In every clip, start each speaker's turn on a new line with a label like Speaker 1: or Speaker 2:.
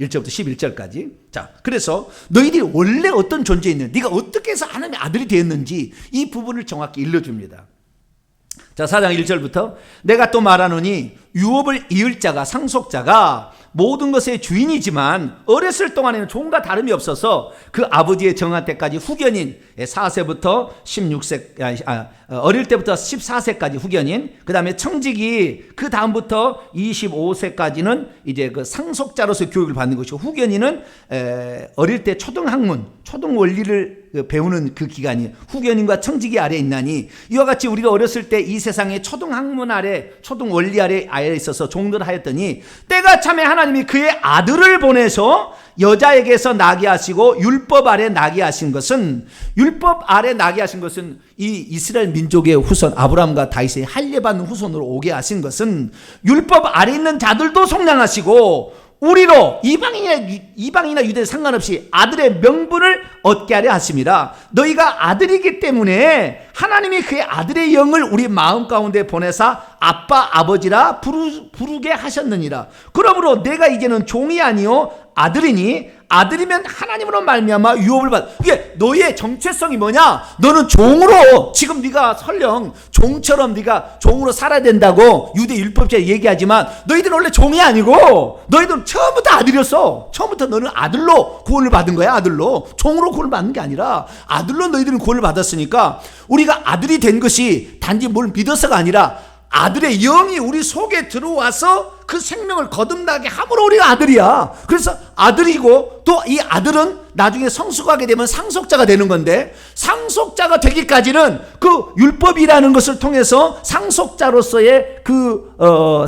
Speaker 1: 1절부터 11절까지. 자, 그래서 너희들이 원래 어떤 존재였는지, 네가 어떻게 해서 하나님의 아들이 되었는지 이 부분을 정확히 일러줍니다. 자, 4장 1절부터 내가 또 말하노니 유업을 이을 자가 상속자가 모든 것의 주인이지만 어렸을 동안에는 종과 다름이 없어서 그 아버지의 정한 때까지 후견인, 4세부터 16세, 어릴 때부터 14세까지 후견인, 그 다음에 청직이 그 다음부터 25세까지는 이제 그 상속자로서 교육을 받는 것이고, 후견인은 어릴 때 초등학문, 초등 원리를 배우는 그 기간이 후견인과 청직이 아래에 있나니, 이와 같이 우리가 어렸을 때 이 세상에 초등학문 아래, 초등 원리 아래에 있어서 종들을 하였더니 때가 참에 하나님이 그의 아들을 보내서 여자에게서 나게 하시고 율법 아래 나게 하신 것은, 율법 아래 나게 하신 것은 이 이스라엘 민족의 후손 아브라함과 다윗의 할례받는 후손으로 오게 하신 것은 율법 아래 있는 자들도 속량하시고 우리로 이방이나 유대 상관없이 아들의 명분을 얻게 하려 하심이라. 너희가 아들이기 때문에 하나님이 그의 아들의 영을 우리 마음 가운데 보내사 아빠 아버지라 부르게 하셨느니라. 그러므로 내가 이제는 종이 아니요 아들이니 아들이면 하나님으로 말미암아 유업을 받. 이게 너희의 정체성이 뭐냐? 너는 종으로, 지금 네가 설령 종처럼 네가 종으로 살아야 된다고 유대 율법자에 얘기하지만 너희들은 원래 종이 아니고 너희들은 처음부터 아들이었어. 처음부터 너는 아들로 구원을 받은 거야. 아들로. 종으로 구원을 받는 게 아니라 아들로 너희들은 구원을 받았으니까, 우리가 아들이 된 것이 단지 뭘 믿어서가 아니라 아들의 영이 우리 속에 들어와서 그 생명을 거듭나게 함으로 우리가 아들이야. 그래서 아들이고, 또 이 아들은 나중에 성숙하게 되면 상속자가 되는 건데, 상속자가 되기까지는 그 율법이라는 것을 통해서 상속자로서의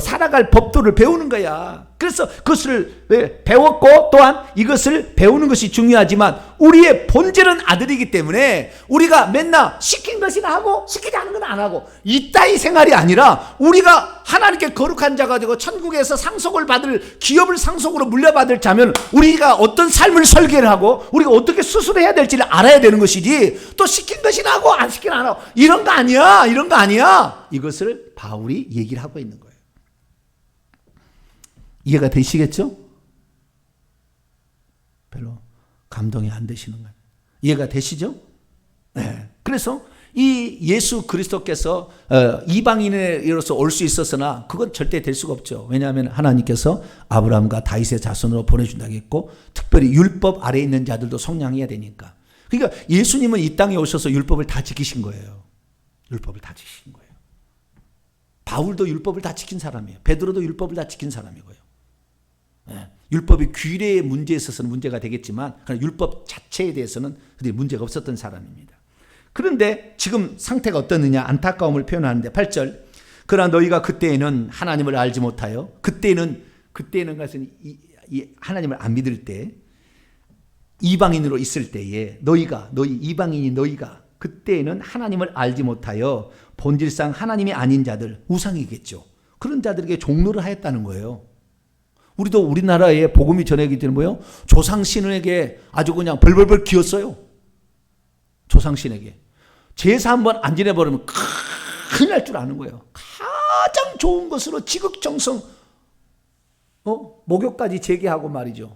Speaker 1: 살아갈 법도를 배우는 거야. 그래서 그것을 배웠고, 또한 이것을 배우는 것이 중요하지만 우리의 본질은 아들이기 때문에 우리가 맨날 시킨 것이나 하고 시키지 않은 건 안 하고 이따위 생활이 아니라, 우리가 하나님께 거룩한 자가 되고 천국에서 상속을 받을, 기업을 상속으로 물려받을 자면 우리가 어떤 삶을 설계를 하고 우리가 어떻게 수술해야 될지를 알아야 되는 것이지, 또 시킨 것이나 하고 안 시킨 안 하고 이런 거 아니야, 이런 거 아니야. 이것을 바울이 얘기를 하고 있는 거예요. 이해가 되시겠죠? 별로 감동이 안 되시는 거예요. 이해가 되시죠? 네. 그래서 이 예수 그리스도께서 이방인으로서 올 수 있었으나 그건 절대 될 수가 없죠. 왜냐하면 하나님께서 아브라함과 다윗의 자손으로 보내준다고 했고, 특별히 율법 아래에 있는 자들도 속량해야 되니까. 그러니까 예수님은 이 땅에 오셔서 율법을 다 지키신 거예요. 율법을 다 지키신 거예요. 바울도 율법을 다 지킨 사람이에요. 베드로도 율법을 다 지킨 사람이고요. 네. 율법이 규례의 문제에 있어서는 문제가 되겠지만, 그러나 율법 자체에 대해서는 문제가 없었던 사람입니다. 그런데 지금 상태가 어떻느냐, 안타까움을 표현하는데 8절, 그러나 너희가 그때에는 하나님을 알지 못하여, 그때는 것은 하나님을 안 믿을 때, 이방인으로 있을 때에 너희 이방인이 너희가 그때에는 하나님을 알지 못하여 본질상 하나님이 아닌 자들, 우상이겠죠. 그런 자들에게 종로를 하였다는 거예요. 우리도 우리나라에 복음이 전해지기 때문에 뭐예요? 조상신에게 아주 그냥 벌벌벌 기었어요. 조상신에게. 제사 한번 안 지내버리면 큰일 날 줄 아는 거예요. 가장 좋은 것으로 지극정성, 목욕까지 제기하고 말이죠.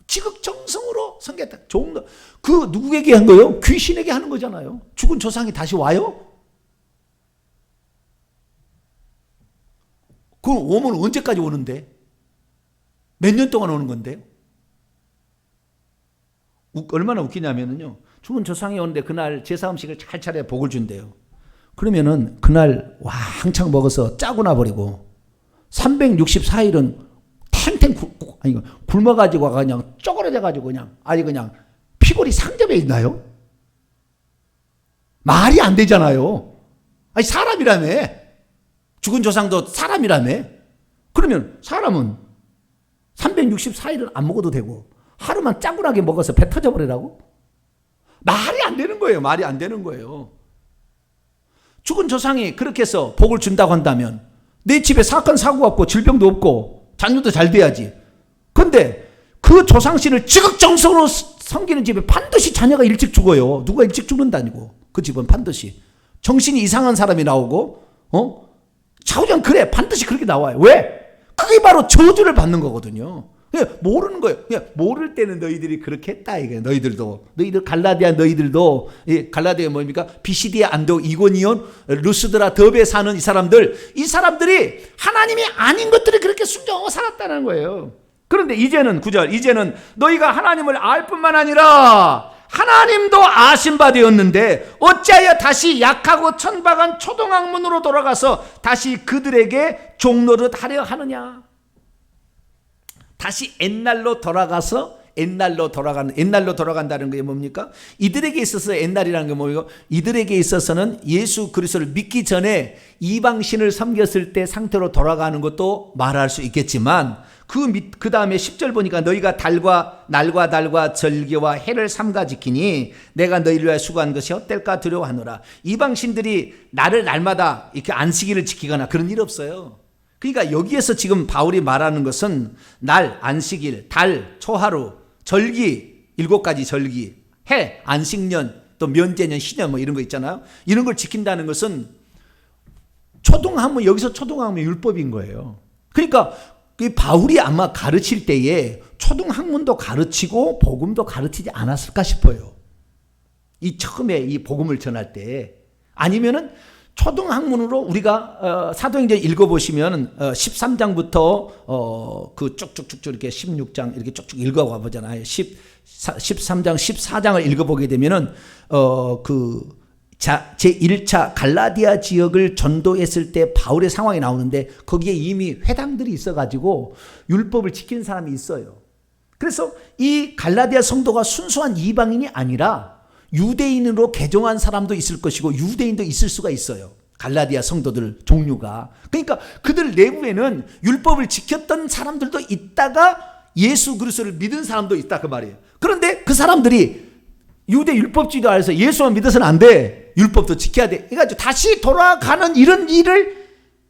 Speaker 1: 지극정성으로 섬겼다. 좋은 거. 그 누구에게 한 거예요? 귀신에게 하는 거잖아요. 죽은 조상이 다시 와요? 그럼 오면 언제까지 오는데? 몇 년 동안 오는 건데요? 얼마나 웃기냐면요. 죽은 조상이 오는데 그날 제사 음식을 잘 차려 복을 준대요. 그러면은 그날 왕창 먹어서 짜고 나버리고 364일은 탱탱 굶어가지고 그냥 쪼그러져가지고 그냥 피골이 상접해 있나요? 말이 안 되잖아요. 아니 사람이라며. 죽은 조상도 사람이라며. 그러면 사람은 364일은 안 먹어도 되고 하루만 짜고나게 먹어서 배 터져버리라고? 말이 안 되는 거예요. 말이 안 되는 거예요. 죽은 조상이 그렇게 해서 복을 준다고 한다면 내 집에 사건 사고가 없고 질병도 없고 자녀도 잘 돼야지. 그런데 그 조상신을 지극정성으로 섬기는 집에 반드시 자녀가 일찍 죽어요. 누가 일찍 죽는다니고. 그 집은 반드시 정신이 이상한 사람이 나오고 좌우장 그래 반드시 그렇게 나와요. 왜? 그게 바로 저주를 받는 거거든요. 그냥 모르는 거예요. 그냥 모를 때는 너희들이 그렇게 했다 이게. 너희들 갈라디아 너희들도 갈라디아 뭡니까? 비시디아 안도 이고니온 루스드라 더베 사는 이 사람들이 하나님이 아닌 것들이 그렇게 순종하고 살았다는 거예요. 그런데 이제는 9절 이제는 너희가 하나님을 알 뿐만 아니라 하나님도 아신 바 되었는데 어찌하여 다시 약하고 천박한 초동학문으로 돌아가서 다시 그들에게 종노릇 하려 하느냐. 다시 옛날로 돌아간다는 게 뭡니까? 이들에게 있어서 옛날이라는 게 뭐예요? 이들에게 있어서는 예수 그리스도를 믿기 전에 이방신을 섬겼을 때 상태로 돌아가는 것도 말할 수 있겠지만 그 다음에 10절 보니까 너희가 날과 달과 절기와 해를 삼가 지키니 내가 너희를 위하여 수고한 것이 헛될까 두려워하노라. 이방신들이 나를 날마다 이렇게 안식일을 지키거나 그런 일 없어요. 그러니까 여기에서 지금 바울이 말하는 것은 날, 안식일, 달, 초하루, 절기, 7가지 절기, 해, 안식년, 또 면제년, 신년 뭐 이런 거 있잖아요. 이런 걸 지킨다는 것은 여기서 초등학문 율법인 거예요. 그러니까 이 바울이 아마 가르칠 때에 초등학문도 가르치고 복음도 가르치지 않았을까 싶어요. 이 처음에 이 복음을 전할 때. 아니면은 초등학문으로 우리가 사도행전 읽어보시면 13장부터 그 쭉쭉쭉 이렇게 16장 이렇게 쭉쭉 읽어가 보잖아요. 13장 14장을 읽어보게 되면은 제1차 갈라디아 지역을 전도했을 때 바울의 상황이 나오는데 거기에 이미 회당들이 있어가지고 율법을 지킨 사람이 있어요. 그래서 이 갈라디아 성도가 순수한 이방인이 아니라 유대인으로 개종한 사람도 있을 것이고 유대인도 있을 수가 있어요. 갈라디아 성도들 종류가. 그러니까 그들 내부에는 율법을 지켰던 사람들도 있다가 예수 그리스도를 믿은 사람도 있다 그 말이에요. 그런데 그 사람들이 유대 율법주의도 알아서 예수만 믿어서는 안 돼. 율법도 지켜야 돼. 그러니까 다시 돌아가는 이런 일을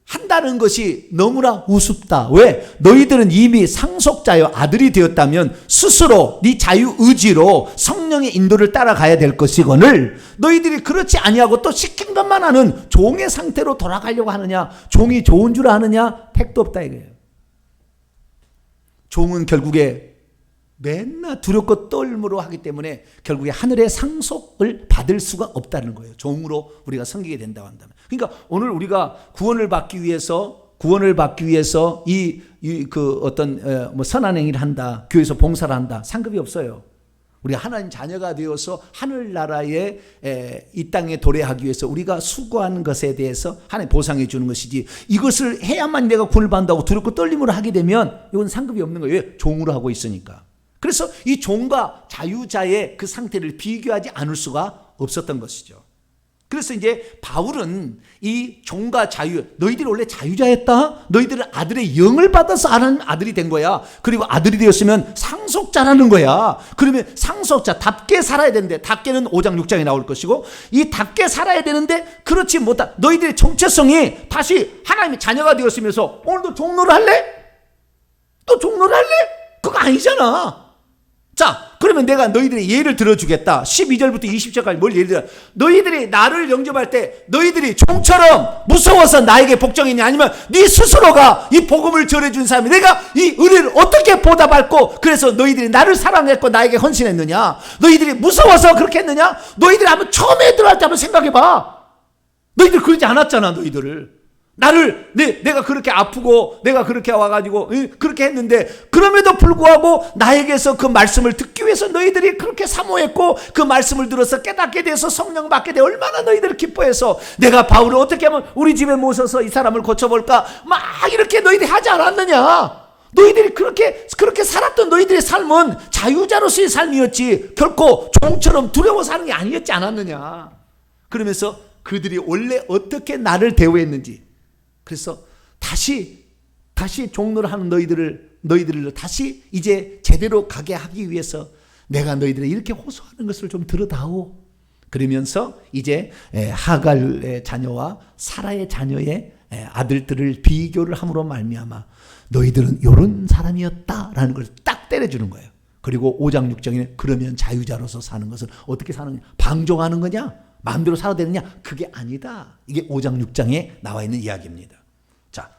Speaker 1: 한다는 것이 너무나 우습다. 왜? 너희들은 이미 상속자여 아들이 되었다면 스스로 네 자유의지로 성령의 인도를 따라가야 될 것이거늘 너희들이 그렇지 아니하고 또 시킨 것만 하는 종의 상태로 돌아가려고 하느냐. 종이 좋은 줄 아느냐. 택도 없다 이거예요. 종은 결국에 맨날 두렵고 떨므로 하기 때문에 결국에 하늘의 상속을 받을 수가 없다는 거예요. 종으로 우리가 섬기게 된다고 한다면. 그러니까 오늘 우리가 구원을 받기 위해서 어떤 선한 행위를 한다, 교회에서 봉사를 한다, 상급이 없어요. 우리가 하나님 자녀가 되어서 하늘나라에 이 땅에 도래하기 위해서 우리가 수고하는 것에 대해서 하나님 보상해 주는 것이지 이것을 해야만 내가 구원을 받는다고 두렵고 떨림으로 하게 되면 이건 상급이 없는 거예요. 왜? 종으로 하고 있으니까. 그래서 이 종과 자유자의 그 상태를 비교하지 않을 수가 없었던 것이죠. 그래서 이제 바울은 이 종과 자유, 너희들이 원래 자유자였다? 너희들은 아들의 영을 받아서 아들이 된 거야. 그리고 아들이 되었으면 상속자라는 거야. 그러면 상속자답게 살아야 되는데, 답게는 5장 6장에 나올 것이고, 이 답게 살아야 되는데 그렇지 못한 너희들의 정체성이 다시 하나님의 자녀가 되었으면서 오늘도 종노를 할래? 또 종노를 할래? 그거 아니잖아. 자, 그러면 내가 너희들의 예를 들어주겠다. 12절부터 20절까지 뭘 예를 들어? 너희들이 나를 영접할 때 너희들이 종처럼 무서워서 나에게 복종했냐? 아니면 네 스스로가 이 복음을 전해준 사람이 내가 이 은혜를 어떻게 보답할고 그래서 너희들이 나를 사랑했고 나에게 헌신했느냐? 너희들이 무서워서 그렇게 했느냐? 너희들이 한번 처음에 들어갈 때 한번 생각해봐. 너희들 그러지 않았잖아. 너희들을 내가 그렇게 아프고 내가 그렇게 와가지고 그렇게 했는데 그럼에도 불구하고 나에게서 그 말씀을 듣기 위해서 너희들이 그렇게 사모했고 그 말씀을 들어서 깨닫게 돼서 성령 받게 돼 얼마나 너희들을 기뻐해서 내가 바울을 어떻게 하면 우리 집에 모셔서 이 사람을 고쳐볼까 막 이렇게 너희들이 하지 않았느냐. 너희들이 그렇게 살았던 너희들의 삶은 자유자로서의 삶이었지 결코 종처럼 두려워 사는 게 아니었지 않았느냐. 그러면서 그들이 원래 어떻게 나를 대우했는지 그래서 다시 종로를 하는 너희들을 다시 이제 제대로 가게 하기 위해서 내가 너희들을 이렇게 호소하는 것을 좀 들어다오. 그러면서 이제 하갈의 자녀와 사라의 자녀의 아들들을 비교를 함으로 말미암아 너희들은 이런 사람이었다라는 걸 딱 때려주는 거예요. 그리고 5장 6장에 그러면 자유자로서 사는 것은 어떻게 사느냐? 방종하는 거냐? 마음대로 살아야 되느냐? 그게 아니다. 이게 5장 6장에 나와 있는 이야기입니다. 자,